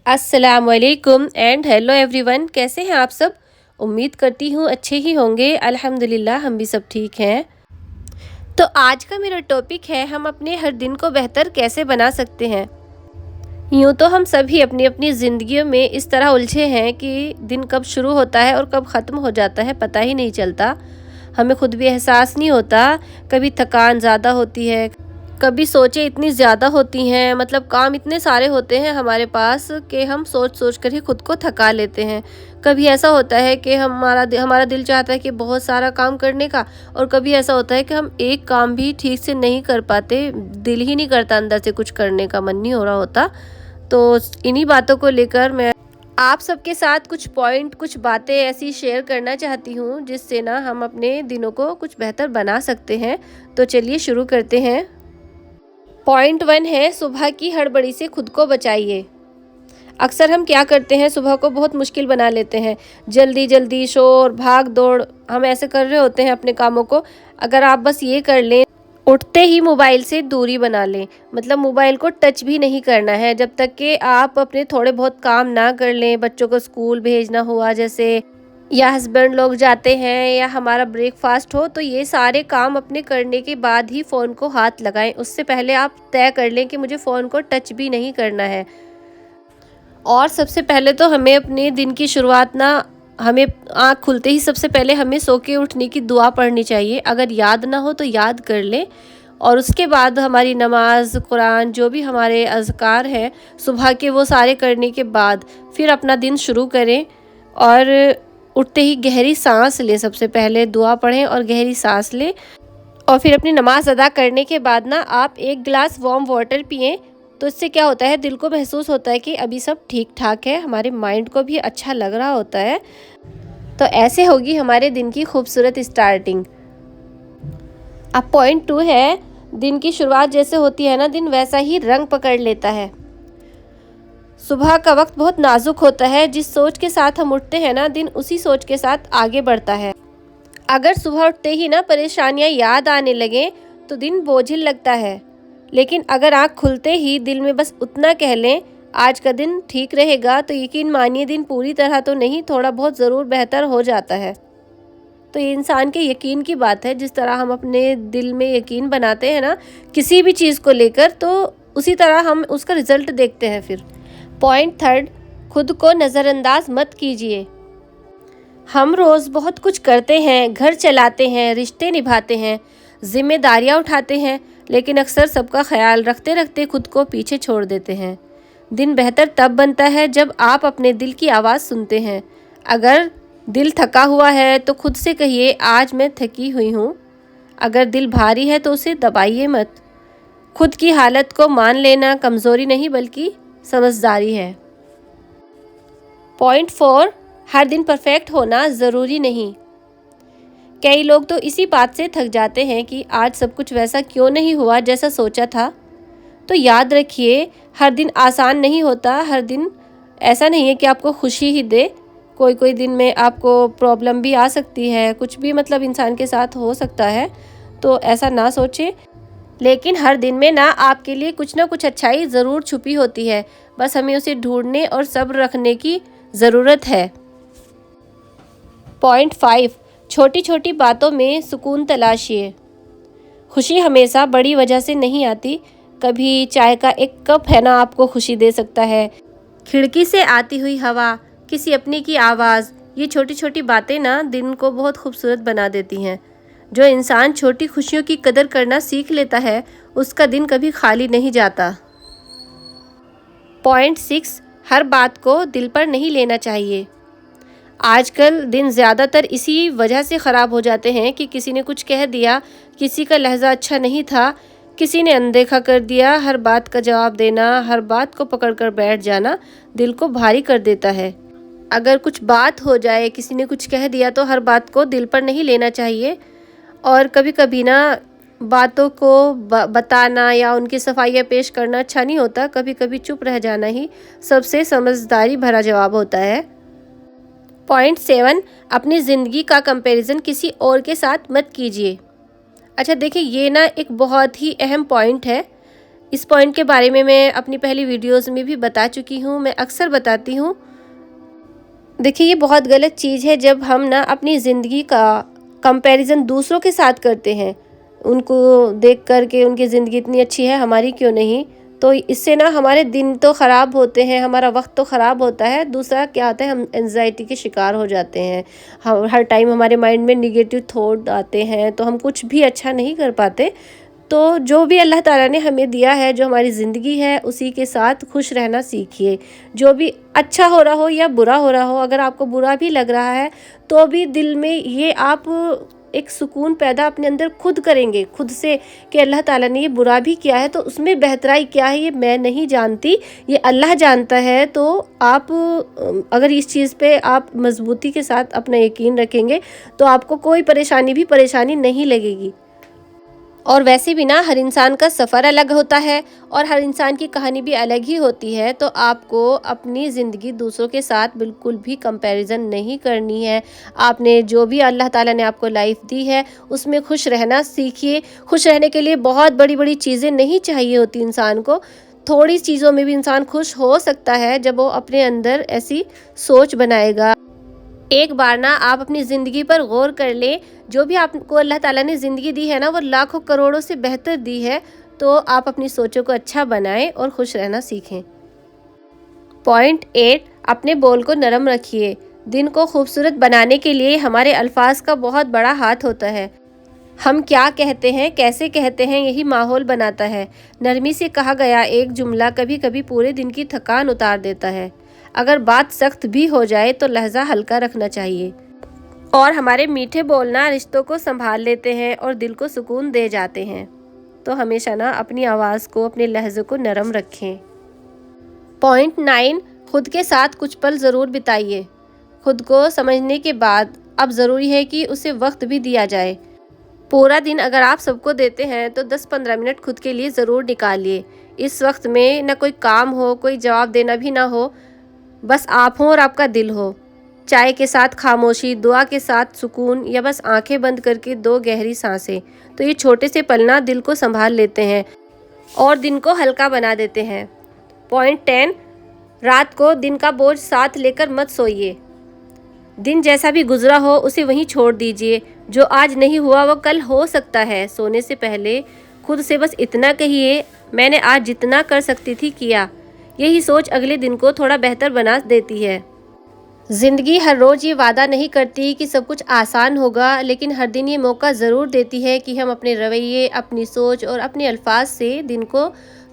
अस्सलामुअलैकुम and hello everyone, कैसे हैं आप सब। उम्मीद करती हूँ अच्छे ही होंगे। अल्हम्दुलिल्लाह हम भी सब ठीक हैं। तो आज का मेरा टॉपिक है, हम अपने हर दिन को बेहतर कैसे बना सकते हैं। यूँ तो हम सभी अपनी अपनी ज़िंदगियों में इस तरह उलझे हैं कि दिन कब शुरू होता है और कब ख़त्म हो जाता है पता ही नहीं चलता। हमें खुद भी एहसास नहीं होता। कभी थकान ज़्यादा होती है, कभी सोचें इतनी ज़्यादा होती हैं, मतलब काम इतने सारे होते हैं हमारे पास कि हम सोच सोच कर ही खुद को थका लेते हैं। कभी ऐसा होता है कि हमारा दिल चाहता है कि बहुत सारा काम करने का, और कभी ऐसा होता है कि हम एक काम भी ठीक से नहीं कर पाते, दिल ही नहीं करता, अंदर से कुछ करने का मन नहीं हो रहा होता। तो इन्हीं बातों को लेकर मैं आप सबके साथ कुछ बातें ऐसी शेयर करना चाहती हूँ जिससे ना हम अपने दिनों को कुछ बेहतर बना सकते हैं। तो चलिए शुरू करते हैं। पॉइंट 1 है, सुबह की हड़बड़ी से खुद को बचाइए। अक्सर हम क्या करते हैं, सुबह को बहुत मुश्किल बना लेते हैं। जल्दी जल्दी, शोर, भाग दौड़, हम ऐसे कर रहे होते हैं अपने कामों को। अगर आप बस ये कर लें, उठते ही मोबाइल से दूरी बना लें, मतलब मोबाइल को टच भी नहीं करना है जब तक कि आप अपने थोड़े बहुत काम ना कर लें। बच्चों को स्कूल भेजना हुआ जैसे, या हस्बैंड लोग जाते हैं, या हमारा ब्रेकफास्ट हो, तो ये सारे काम अपने करने के बाद ही फ़ोन को हाथ लगाएं। उससे पहले आप तय कर लें कि मुझे फ़ोन को टच भी नहीं करना है। और सबसे पहले तो हमें अपने दिन की शुरुआत ना, हमें आँख खुलते ही सबसे पहले हमें सो के उठने की दुआ पढ़नी चाहिए। अगर याद ना हो तो याद कर लें, और उसके बाद हमारी नमाज, कुरान, जो भी हमारे अज़कार हैं सुबह के, वो सारे करने के बाद फिर अपना दिन शुरू करें। और उठते ही गहरी सांस लें, सबसे पहले दुआ पढ़ें और गहरी सांस लें, और फिर अपनी नमाज़ अदा करने के बाद ना आप एक गिलास वार्म वाटर पिएं। तो इससे क्या होता है, दिल को महसूस होता है कि अभी सब ठीक ठाक है, हमारे माइंड को भी अच्छा लग रहा होता है। तो ऐसे होगी हमारे दिन की खूबसूरत स्टार्टिंग। अब पॉइंट 2 है, दिन की शुरुआत जैसे होती है ना, दिन वैसा ही रंग पकड़ लेता है। सुबह का वक्त बहुत नाजुक होता है। जिस सोच के साथ हम उठते हैं ना, दिन उसी सोच के साथ आगे बढ़ता है। अगर सुबह उठते ही ना परेशानियां याद आने लगे तो दिन बोझिल लगता है, लेकिन अगर आँख खुलते ही दिल में बस उतना कह लें, आज का दिन ठीक रहेगा, तो यकीन मानिए दिन पूरी तरह तो नहीं, थोड़ा बहुत ज़रूर बेहतर हो जाता है। तो ये इंसान के यकीन की बात है। जिस तरह हम अपने दिल में यकीन बनाते हैं ना किसी भी चीज़ को लेकर, तो उसी तरह हम उसका रिज़ल्ट देखते हैं फिर। पॉइंट 3, खुद को नज़रअंदाज मत कीजिए। हम रोज़ बहुत कुछ करते हैं, घर चलाते हैं, रिश्ते निभाते हैं, जिम्मेदारियां उठाते हैं, लेकिन अक्सर सबका ख्याल रखते रखते खुद को पीछे छोड़ देते हैं। दिन बेहतर तब बनता है जब आप अपने दिल की आवाज़ सुनते हैं। अगर दिल थका हुआ है तो खुद से कहिए, आज मैं थकी हुई हूँ। अगर दिल भारी है तो उसे दबाइए मत। खुद की हालत को मान लेना कमज़ोरी नहीं बल्कि समझदारी है। पॉइंट 4, हर दिन परफेक्ट होना ज़रूरी नहीं। कई लोग तो इसी बात से थक जाते हैं कि आज सब कुछ वैसा क्यों नहीं हुआ जैसा सोचा था। तो याद रखिए, हर दिन आसान नहीं होता। हर दिन ऐसा नहीं है कि आपको खुशी ही दे। कोई कोई दिन में आपको प्रॉब्लम भी आ सकती है, कुछ भी मतलब इंसान के साथ हो सकता है, तो ऐसा ना सोचें। लेकिन हर दिन में ना आपके लिए कुछ ना कुछ अच्छाई ज़रूर छुपी होती है, बस हमें उसे ढूंढने और सब्र रखने की ज़रूरत है। पॉइंट 5, छोटी छोटी बातों में सुकून तलाशिए। खुशी हमेशा बड़ी वजह से नहीं आती। कभी चाय का एक कप है ना आपको खुशी दे सकता है, खिड़की से आती हुई हवा, किसी अपने की आवाज़, ये छोटी छोटी बातें ना दिन को बहुत खूबसूरत बना देती हैं। जो इंसान छोटी खुशियों की कदर करना सीख लेता है, उसका दिन कभी खाली नहीं जाता। पॉइंट 6, हर बात को दिल पर नहीं लेना चाहिए। आजकल दिन ज़्यादातर इसी वजह से ख़राब हो जाते हैं कि किसी ने कुछ कह दिया, किसी का लहजा अच्छा नहीं था, किसी ने अनदेखा कर दिया, हर बात का जवाब देना, हर बात को पकड़ कर बैठ जाना दिल को भारी कर देता है। अगर कुछ बात हो जाए, किसी ने कुछ कह दिया, तो हर बात को दिल पर नहीं लेना चाहिए। और कभी कभी ना बातों को बताना या उनकी सफाइयाँ पेश करना अच्छा नहीं होता। कभी कभी चुप रह जाना ही सबसे समझदारी भरा जवाब होता है। पॉइंट 7, अपनी ज़िंदगी का कंपैरिजन किसी और के साथ मत कीजिए। अच्छा देखिए, ये ना एक बहुत ही अहम पॉइंट है। इस पॉइंट के बारे में मैं अपनी पहली वीडियोस में भी बता चुकी हूँ, मैं अक्सर बताती हूँ। देखिए, ये बहुत गलत चीज़ है जब हम ना अपनी ज़िंदगी का कंपैरिजन दूसरों के साथ करते हैं। उनको देख कर के उनकी ज़िंदगी इतनी अच्छी है, हमारी क्यों नहीं। तो इससे ना हमारे दिन तो ख़राब होते हैं, हमारा वक्त तो ख़राब होता है। दूसरा क्या होता है, हम एंजाइटी के शिकार हो जाते हैं। हम हर टाइम हमारे माइंड में निगेटिव थॉट आते हैं, तो हम कुछ भी अच्छा नहीं कर पाते। तो जो भी अल्लाह ताला ने हमें दिया है, जो हमारी ज़िंदगी है, उसी के साथ खुश रहना सीखिए। जो भी अच्छा हो रहा हो या बुरा हो रहा हो, अगर आपको बुरा भी लग रहा है तो भी दिल में ये आप एक सुकून पैदा अपने अंदर खुद करेंगे, खुद से, कि अल्लाह ताला ने ये बुरा भी किया है तो उसमें बेहतराई क्या है ये मैं नहीं जानती, ये अल्लाह जानता है। तो आप अगर इस चीज़ पे आप मजबूती के साथ अपना यकीन रखेंगे तो आपको कोई परेशानी नहीं लगेगी। और वैसे भी ना हर इंसान का सफ़र अलग होता है और हर इंसान की कहानी भी अलग ही होती है। तो आपको अपनी ज़िंदगी दूसरों के साथ बिल्कुल भी कंपैरिजन नहीं करनी है। आपने जो भी अल्लाह ताला ने आपको लाइफ दी है उसमें खुश रहना सीखिए। खुश रहने के लिए बहुत बड़ी बड़ी चीज़ें नहीं चाहिए होती इंसान को, थोड़ी चीज़ों में भी इंसान खुश हो सकता है जब वो अपने अंदर ऐसी सोच बनाएगा। एक बार ना आप अपनी ज़िंदगी पर गौर कर लें, जो भी आपको अल्लाह ताला ने ज़िंदगी दी है ना, वो लाखों करोड़ों से बेहतर दी है। तो आप अपनी सोचों को अच्छा बनाएं और खुश रहना सीखें। पॉइंट 8, अपने बोल को नरम रखिए। दिन को खूबसूरत बनाने के लिए हमारे अल्फाज का बहुत बड़ा हाथ होता है। हम क्या कहते हैं, कैसे कहते हैं, यही माहौल बनाता है। नरमी से कहा गया एक जुमला कभी कभी पूरे दिन की थकान उतार देता है। अगर बात सख्त भी हो जाए तो लहजा हल्का रखना चाहिए। और हमारे मीठे बोलना रिश्तों को संभाल लेते हैं और दिल को सुकून दे जाते हैं। तो हमेशा ना अपनी आवाज़ को, अपने लहजे को नरम रखें। पॉइंट 9, खुद के साथ कुछ पल ज़रूर बिताइए। खुद को समझने के बाद अब ज़रूरी है कि उसे वक्त भी दिया जाए। पूरा दिन अगर आप सबको देते हैं तो 10-15 मिनट खुद के लिए ज़रूर निकालिए। इस वक्त में ना कोई काम हो, कोई जवाब देना भी ना हो, बस आप हो और आपका दिल हो। चाय के साथ खामोशी, दुआ के साथ सुकून, या बस आंखें बंद करके 2 गहरी सांसें। तो ये छोटे से पल ना दिल को संभाल लेते हैं और दिन को हल्का बना देते हैं। पॉइंट 10, रात को दिन का बोझ साथ लेकर मत सोइए। दिन जैसा भी गुजरा हो उसे वहीं छोड़ दीजिए। जो आज नहीं हुआ वो कल हो सकता है। सोने से पहले खुद से बस इतना कहिए, मैंने आज जितना कर सकती थी किया। यही सोच अगले दिन को थोड़ा बेहतर बना देती है। ज़िंदगी हर रोज़ ये वादा नहीं करती कि सब कुछ आसान होगा, लेकिन हर दिन ये मौका ज़रूर देती है कि हम अपने रवैये, अपनी सोच और अपने अल्फाज से दिन को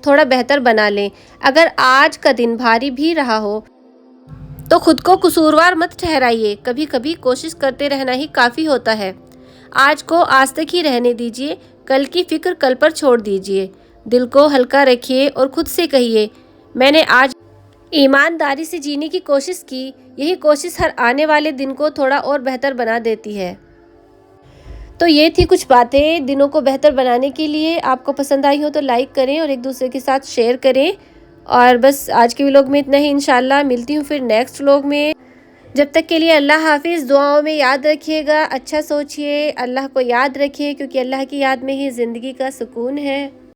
थोड़ा बेहतर बना लें। अगर आज का दिन भारी भी रहा हो तो खुद को कसूरवार मत ठहराइए। कभी कभी कोशिश करते रहना ही काफ़ी होता है। आज को आज तक ही रहने दीजिए, कल की फिक्र कल पर छोड़ दीजिए। दिल को हल्का रखिए और खुद से कहिए, मैंने आज ईमानदारी से जीने की कोशिश की। यही कोशिश हर आने वाले दिन को थोड़ा और बेहतर बना देती है। तो ये थी कुछ बातें दिनों को बेहतर बनाने के लिए। आपको पसंद आई हो तो लाइक करें और एक दूसरे के साथ शेयर करें। और बस आज के व्लॉग में इतना ही। इंशाल्लाह मिलती हूँ फिर नेक्स्ट व्लॉग में। जब तक के लिए अल्लाह हाफिज़। दुआओं में याद रखिएगा, अच्छा सोचिए, अल्लाह को याद रखिए, क्योंकि अल्लाह की याद में ही ज़िंदगी का सुकून है।